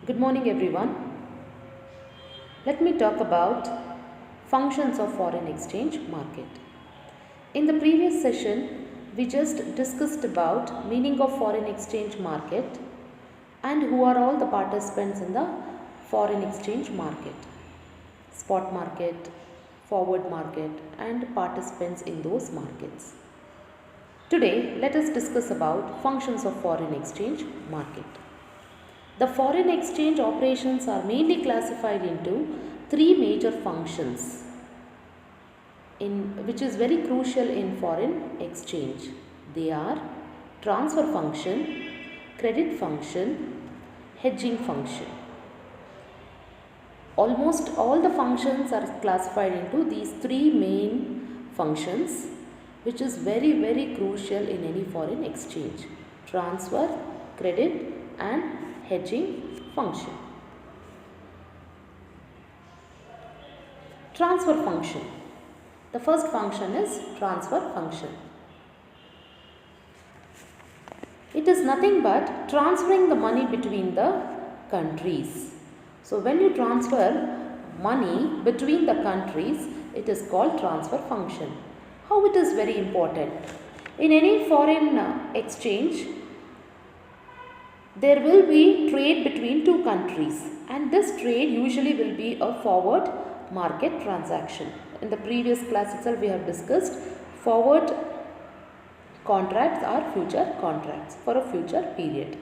Good morning, everyone. Let me talk about functions of foreign exchange market. In the previous session, we just discussed about meaning of foreign exchange market and who are all the participants in the foreign exchange market. Spot market, forward market and participants in those markets. Today, let us discuss about functions of foreign exchange market. The foreign exchange operations are mainly classified into three major functions which is very crucial in foreign exchange. They are transfer function, credit function, hedging function. Almost all the functions are classified into these three main functions, which is very crucial in any foreign exchange: transfer, credit and hedging function. Transfer function. The first function is transfer function. It is nothing but transferring the money between the countries. So when you transfer money between the countries, it is called transfer function. How it is very important? In any foreign exchange, there will be trade between two countries, and this trade usually will be a forward market transaction. In the previous class itself we have discussed forward contracts are future contracts for a future period.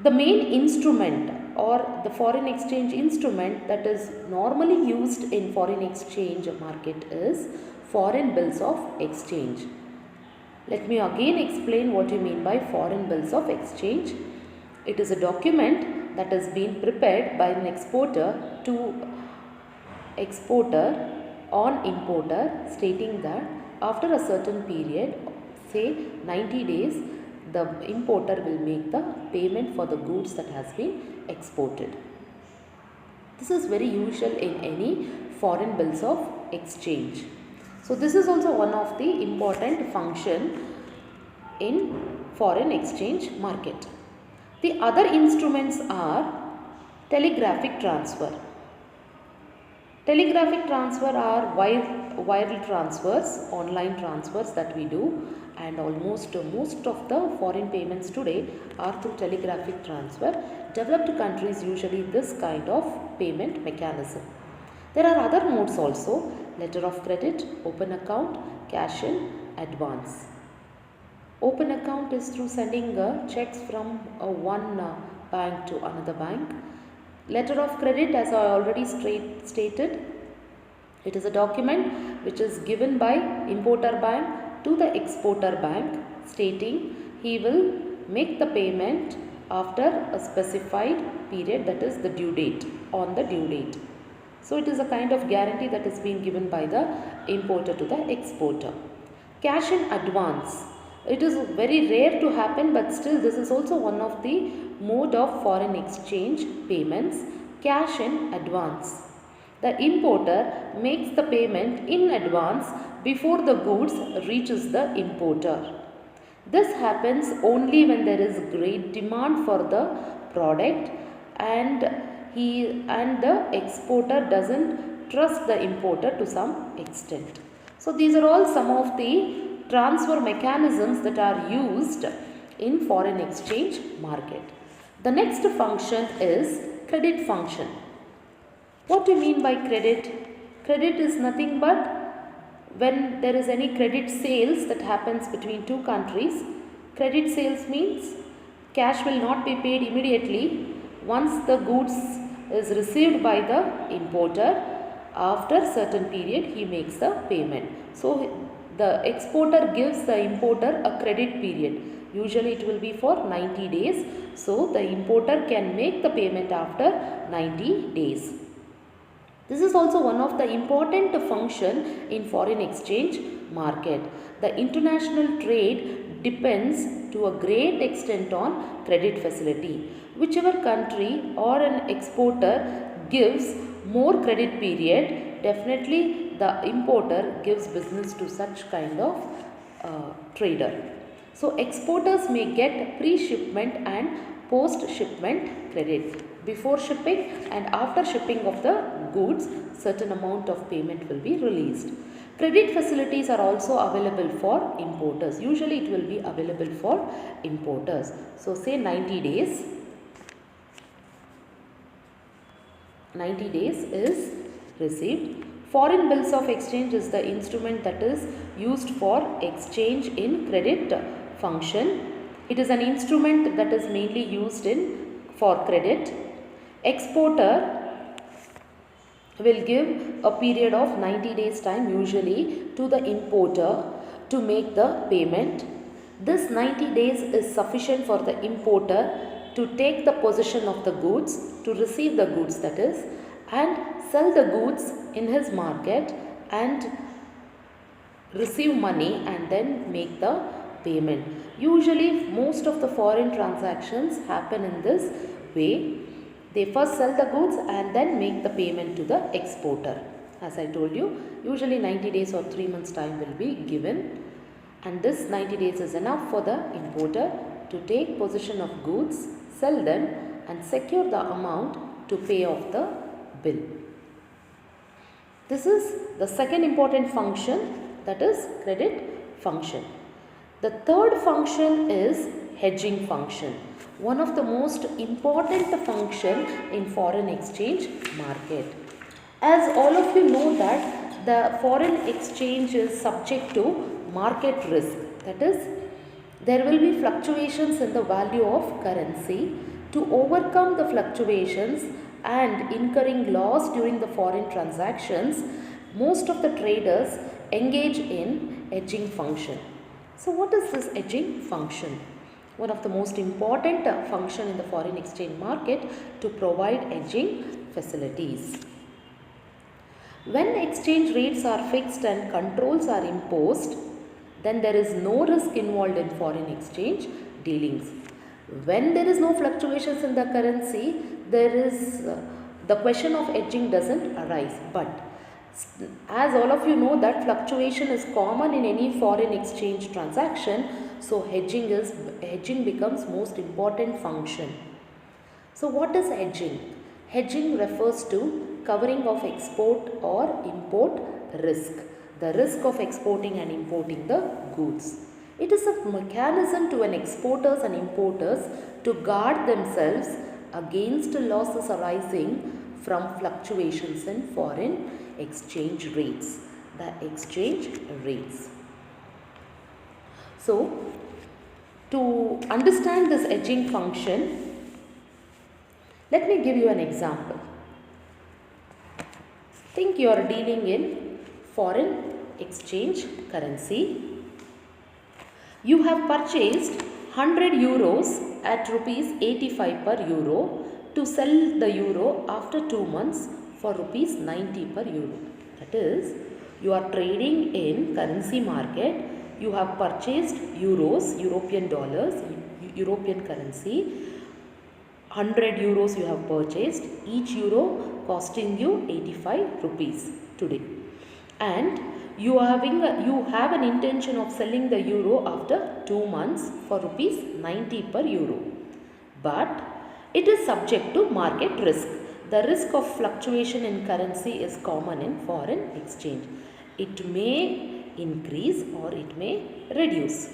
The main instrument or the foreign exchange instrument that is normally used in foreign exchange market is foreign bills of exchange. Let me again explain what you mean by foreign bills of exchange. It is a document that has been prepared by an exporter to exporter on importer, stating that after a certain period, say 90 days, the importer will make the payment for the goods that has been exported. This is very usual in any foreign bills of exchange. So this is also one of the important function in foreign exchange market. The other instruments are telegraphic transfer. Telegraphic transfer are wire transfers, online transfers that we do, and most of the foreign payments today are through telegraphic transfer. Developed countries usually this kind of payment mechanism. There are other modes also: letter of credit, open account, cash in, advance. Open account is through sending checks from one bank to another bank. Letter of credit, as I already stated, it is a document which is given by importer bank to the exporter bank, stating he will make the payment after a specified period, that is the due date, on the due date. So it is a kind of guarantee that is being given by the importer to the exporter. Cash in advance. It is very rare to happen, but still this is also one of the mode of foreign exchange payments. Cash in advance. The importer makes the payment in advance before the goods reaches the importer. This happens only when there is great demand for the product and the exporter doesn't trust the importer to some extent. So these are all some of the transfer mechanisms that are used in foreign exchange market. The next function is credit function. What do you mean by credit? Credit is nothing but when there is any credit sales that happens between two countries. Credit sales means cash will not be paid immediately once the goods is received by the importer. After certain period he makes the payment. So the exporter gives the importer a credit period. Usually it will be for 90 days. So the importer can make the payment after 90 days. This is also one of the important function in foreign exchange market. The international trade depends to a great extent on credit facility. Whichever country or an exporter gives more credit period, definitely the importer gives business to such kind of trader. So exporters may get pre-shipment and post shipment credit. Before shipping and after shipping of the goods, certain amount of payment will be released. Credit facilities are also available for importers. Usually it will be available for importers. So say 90 days. 90 days is received. Foreign bills of exchange is the instrument that is used for exchange in credit function. It is an instrument that is mainly used for credit. Exporter will give a period of 90 days time usually to the importer to make the payment. This 90 days is sufficient for the importer to take the possession of the goods, to receive the goods that is, and sell the goods in his market and receive money and then make the payment. Usually most of the foreign transactions happen in this way. They first sell the goods and then make the payment to the exporter. As I told you, usually 90 days or 3 months time will be given, and this 90 days is enough for the importer to take possession of goods, sell them and secure the amount to pay off the bill. This is the second important function, that is credit function. The third function is hedging function, one of the most important function in foreign exchange market. As all of you know that the foreign exchange is subject to market risk, that is, there will be fluctuations in the value of currency. To overcome the fluctuations and incurring loss during the foreign transactions, most of the traders engage in hedging function. So what is this hedging function? One of the most important function in the foreign exchange market to provide hedging facilities. When exchange rates are fixed and controls are imposed, then there is no risk involved in foreign exchange dealings. When there is no fluctuations in the currency, there is the question of hedging doesn't arise. But as all of you know that fluctuation is common in any foreign exchange transaction, so hedging becomes most important function. So what is hedging? Hedging refers to covering of export or import risk, the risk of exporting and importing the goods. It is a mechanism to an exporters and importers to guard themselves against losses arising from fluctuations in foreign exchange rates, the exchange rates. So, to understand this hedging function, let me give you an example. Think you are dealing in foreign exchange currency. You have purchased 100 euros at rupees 85 per euro to sell the euro after 2 months for rupees 90 per euro. That is, you are trading in currency market. You have purchased euros, European dollars, European currency. 100 euros you have purchased, each euro costing you 85 rupees today. And you have an intention of selling the euro after 2 months for rupees 90 per euro. But it is subject to market risk. The risk of fluctuation in currency is common in foreign exchange. It may increase or it may reduce.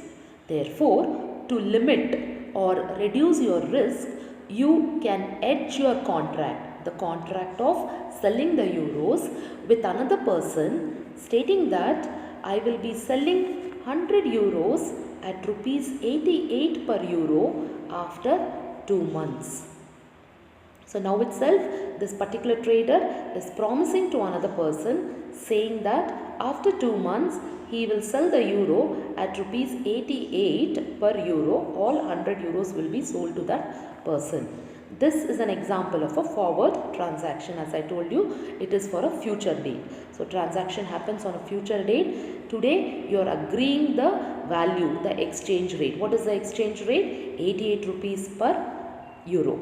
Therefore, to limit or reduce your risk, you can hedge your contract, the contract of selling the euros with another person, stating that I will be selling 100 euros at rupees 88 per euro after 2 months. So now itself, this particular trader is promising to another person, saying that after 2 months, he will sell the euro at rupees 88 per euro. All 100 euros will be sold to that person. This is an example of a forward transaction. As I told you, it is for a future date. So transaction happens on a future date. Today, you are agreeing the value, the exchange rate. What is the exchange rate? 88 rupees per euro.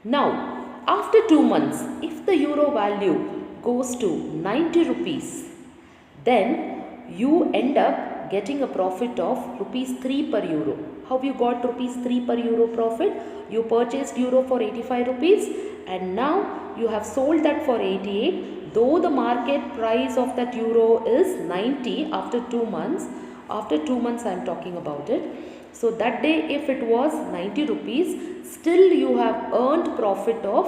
Now, after 2 months, if the euro value goes to 90 rupees, then you end up getting a profit of rupees 3 per euro. How you got rupees 3 per euro profit? You purchased euro for 85 rupees and now you have sold that for 88. Though the market price of that euro is 90 after 2 months. After 2 months I am talking about it. So that day if it was 90 rupees, still you have earned profit of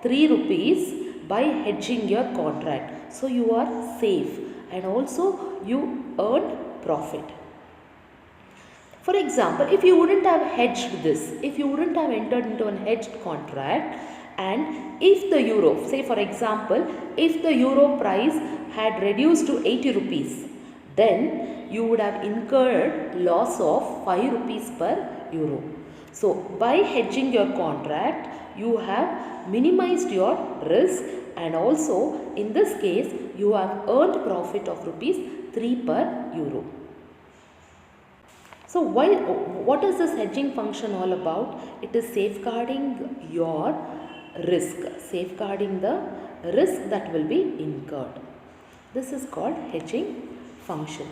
3 rupees by hedging your contract. So you are safe and also you earned profit. For example, if you wouldn't have hedged this, if you wouldn't have entered into an hedged contract, and if the euro, say for example, if the euro price had reduced to 80 rupees, then you would have incurred loss of 5 rupees per euro. So by hedging your contract, you have minimized your risk and also in this case you have earned profit of rupees 3 per euro. So what is this hedging function all about? It is safeguarding your risk, safeguarding the risk that will be incurred. This is called hedging function.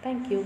Thank you.